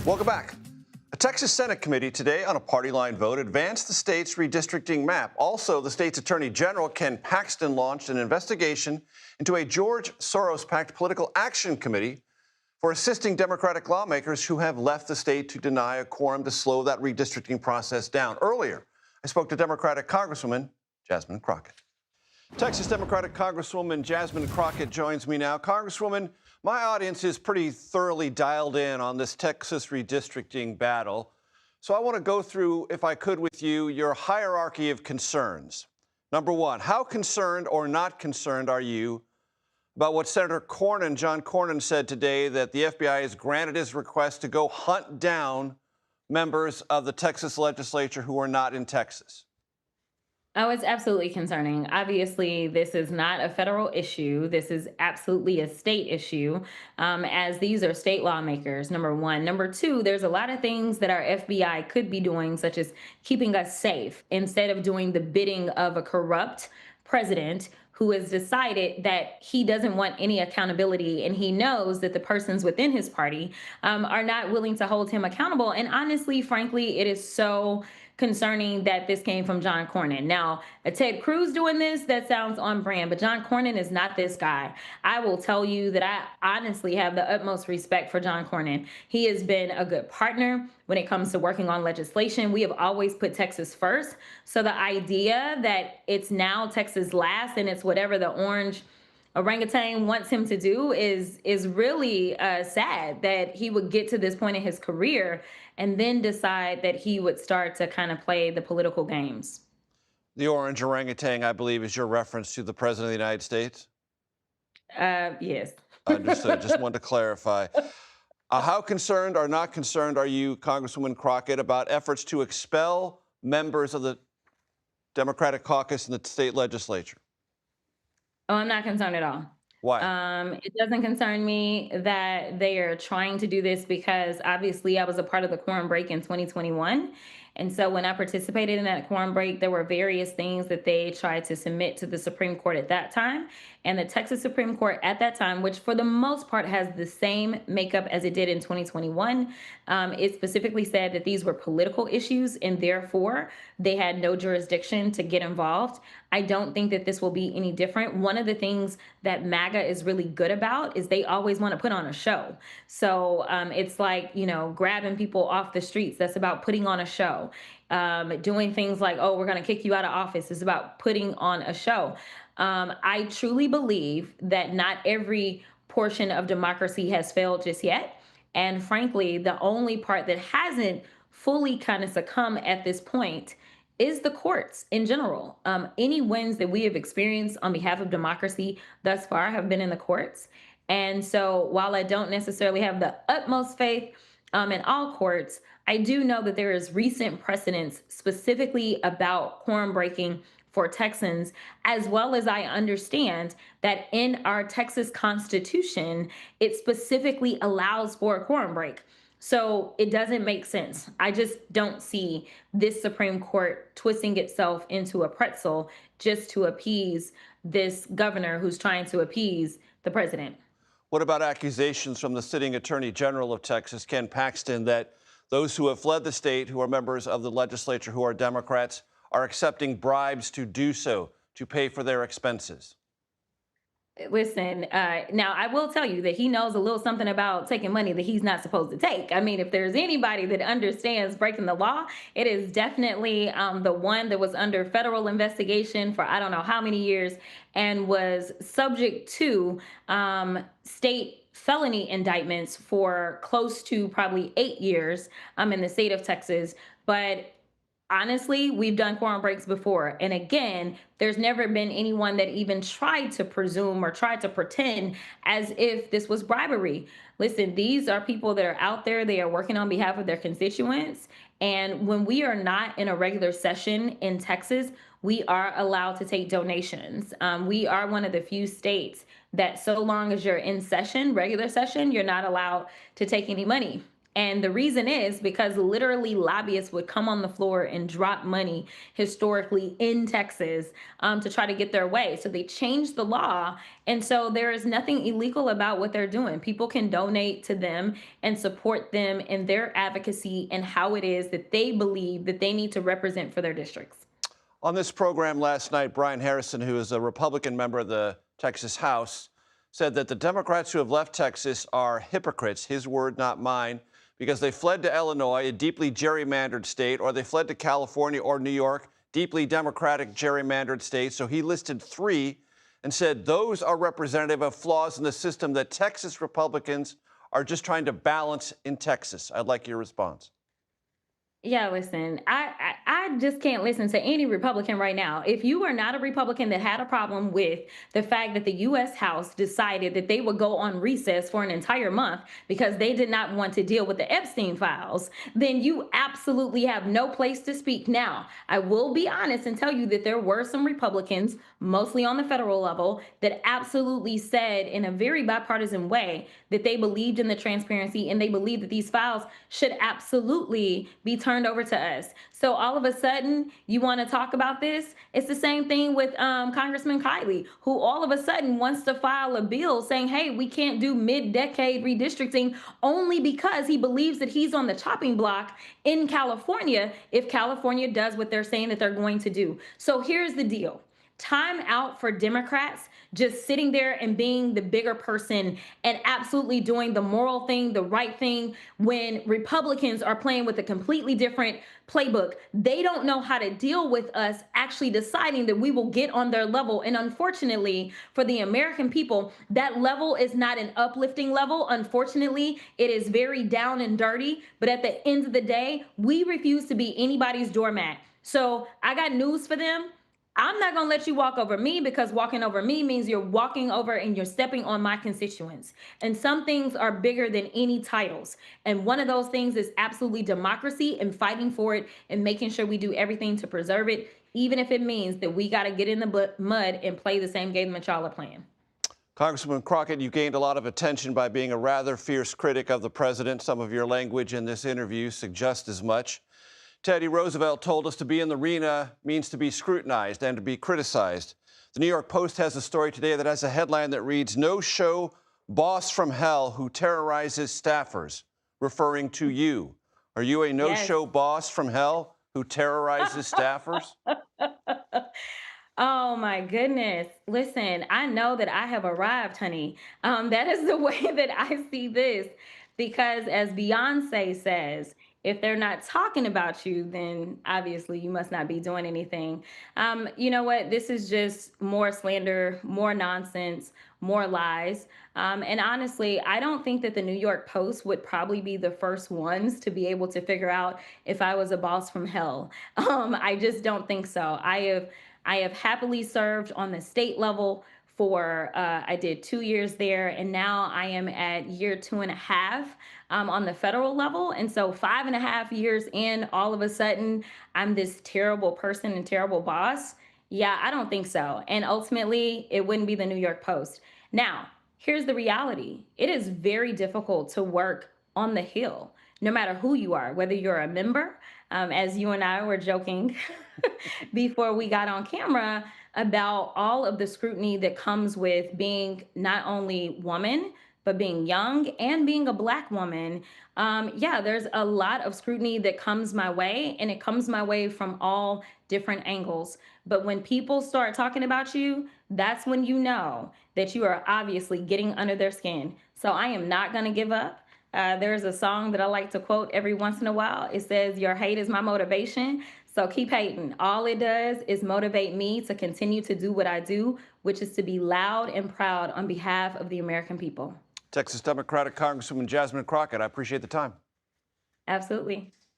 Welcome back. A Texas Senate committee today on a party line vote advanced the state's redistricting map. Also, the state's Attorney General, Ken Paxton, launched an investigation into a George Soros-backed political action committee for assisting Democratic lawmakers who have left the state to deny a quorum to slow that redistricting process down. Earlier, I spoke to Democratic Congresswoman Jasmine Crockett. Texas Democratic Congresswoman Jasmine Crockett joins me now. Congresswoman, my audience is pretty thoroughly dialed in on this Texas redistricting battle. So I want to go through, if I could with you, your hierarchy of concerns. Number one, how concerned or not concerned are you about what Senator Cornyn, John Cornyn, said today, that the FBI has granted his request to go hunt down members of the Texas Legislature who are not in Texas? Oh, it's absolutely concerning. Obviously, this is not a federal issue. This is absolutely a state issue, as these are state lawmakers, number one. Number two, there's a lot of things that our FBI could be doing, such as keeping us safe, instead of doing the bidding of a corrupt president who has decided that he doesn't want any accountability, and he knows that the persons within his party are not willing to hold him accountable. And honestly, frankly, it is so concerning that this came from John Cornyn. Now, a Ted Cruz doing this, that sounds on brand, but John Cornyn is not this guy. I will tell you that I honestly have the utmost respect for John Cornyn. He has been a good partner when it comes to working on legislation. We have always put Texas first. So the idea that it's now Texas last and it's whatever the orange orangutan wants him to do is really sad, that he would get to this point in his career and then decide that he would start to kind of play the political games. The orange orangutan, I believe, is your reference to the President of the United States? Yes. Understood. Just wanted to clarify. How concerned or not concerned are you, Congresswoman Crockett, about efforts to expel members of the Democratic caucus in the state legislature? Oh, I'm not concerned at all. Why? It doesn't concern me that they are trying to do this, because obviously I was a part of the quorum break in 2021. And so when I participated in that quorum break, there were various things that they tried to submit to the Supreme Court at that time. And the Texas Supreme Court at that time, which for the most part has the same makeup as it did in 2021, it specifically said that these were political issues and therefore they had no jurisdiction to get involved. I don't think that this will be any different. One of the things that MAGA is really good about is they always want to put on a show. So it's like, grabbing people off the streets. That's about putting on a show. Doing things like, oh, we're going to kick you out of office is about putting on a show. I truly believe that not every portion of democracy has failed just yet. And frankly, the only part that hasn't fully kind of succumbed at this point is the courts in general. Any wins that we have experienced on behalf of democracy thus far have been in the courts. And so while I don't necessarily have the utmost faith in all courts, I do know that there is recent precedents specifically about quorum breaking for Texans, as well as I understand that in our Texas Constitution, it specifically allows for a quorum break. So it doesn't make sense. I just don't see this Supreme Court twisting itself into a pretzel just to appease this governor who's trying to appease the president. What about accusations from the sitting Attorney General of Texas, Ken Paxton, that those who have fled the state, who are members of the legislature, who are Democrats, are accepting bribes to do so, to pay for their expenses? Listen, now I will tell you that he knows a little something about taking money that he's not supposed to take. I mean, if there's anybody that understands breaking the law, it is definitely the one that was under federal investigation for I don't know how many years and was subject to state felony indictments for close to probably 8 years in the state of Texas. But honestly, we've done quorum breaks before. And again, there's never been anyone that even tried to presume or tried to pretend as if this was bribery. Listen, these are people that are out there. They are working on behalf of their constituents. And when we are not in a regular session in Texas, we are allowed to take donations. We are one of the few states that so long as you're in session, regular session, you're not allowed to take any money. And the reason is because literally lobbyists would come on the floor and drop money historically in Texas to try to get their way. So they changed the law. And so there is nothing illegal about what they're doing. People can donate to them and support them in their advocacy and how it is that they believe that they need to represent for their districts. On this program last night, Brian Harrison, who is a Republican member of the Texas House, said that the Democrats who have left Texas are hypocrites, his word, not mine, because they fled to Illinois, a deeply gerrymandered state, or they fled to California or New York, deeply Democratic gerrymandered states. So he listed three and said those are representative of flaws in the system that Texas Republicans are just trying to balance in Texas. I'd like your response. Yeah, listen, I just can't listen to any Republican right now. If you are not a Republican that had a problem with the fact that the U.S. House decided that they would go on recess for an entire month because they did not want to deal with the Epstein files, then you absolutely have no place to speak. Now, I will be honest and tell you that there were some Republicans, mostly on the federal level, that absolutely said in a very bipartisan way that they believed in the transparency and they believed that these files should absolutely be turned over to us. So all of a sudden, you want to talk about this? It's the same thing with Congressman Kiley, who all of a sudden wants to file a bill saying, hey, we can't do mid-decade redistricting only because he believes that he's on the chopping block in California if California does what they're saying that they're going to do. So here's the deal. Time out for Democrats just sitting there and being the bigger person and absolutely doing the moral thing, the right thing, when Republicans are playing with a completely different playbook. They don't know how to deal with us actually deciding that we will get on their level. And unfortunately, for the American people, that level is not an uplifting level. Unfortunately, it is very down and dirty. But at the end of the day, we refuse to be anybody's doormat. So I got news for them. I'm not going to let you walk over me, because walking over me means you're walking over and you're stepping on my constituents. And some things are bigger than any titles. And one of those things is absolutely democracy and fighting for it and making sure we do everything to preserve it, even if it means that we got to get in the mud and play the same game that y'all are playing. Congresswoman Crockett, you gained a lot of attention by being a rather fierce critic of the president. Some of your language in this interview suggests as much. Teddy Roosevelt told us to be in the arena means to be scrutinized and to be criticized. The New York Post has a story today that has a headline that reads, "No-show boss from hell who terrorizes staffers," referring to you. Are you a no-show boss from hell who terrorizes staffers? Oh my goodness. Listen, I know that I have arrived, honey. That is the way that I see this. Because as Beyonce says, if they're not talking about you, then obviously you must not be doing anything. You know what? This is just more slander, more nonsense, more lies. And honestly, I don't think that the New York Post would probably be the first ones to be able to figure out if I was a boss from hell. I just don't think so. I have happily served on the state level for I did 2 years there, and now I am at year 2.5 on the federal level. And so 5.5 years in, all of a sudden, I'm this terrible person and terrible boss. Yeah, I don't think so. And ultimately, it wouldn't be the New York Post. Now, here's the reality. It is very difficult to work on the Hill, no matter who you are, whether you're a member, as you and I were joking before we got on camera about all of the scrutiny that comes with being not only woman, but being young and being a Black woman. Yeah, there's a lot of scrutiny that comes my way, and it comes my way from all different angles. But when people start talking about you, that's when you know that you are obviously getting under their skin. So I am not going to give up. There's a song that I like to quote every once in a while. It says, "Your hate is my motivation." So keep hating. All it does is motivate me to continue to do what I do, which is to be loud and proud on behalf of the American people. Texas Democratic Congresswoman Jasmine Crockett, I appreciate the time. Absolutely.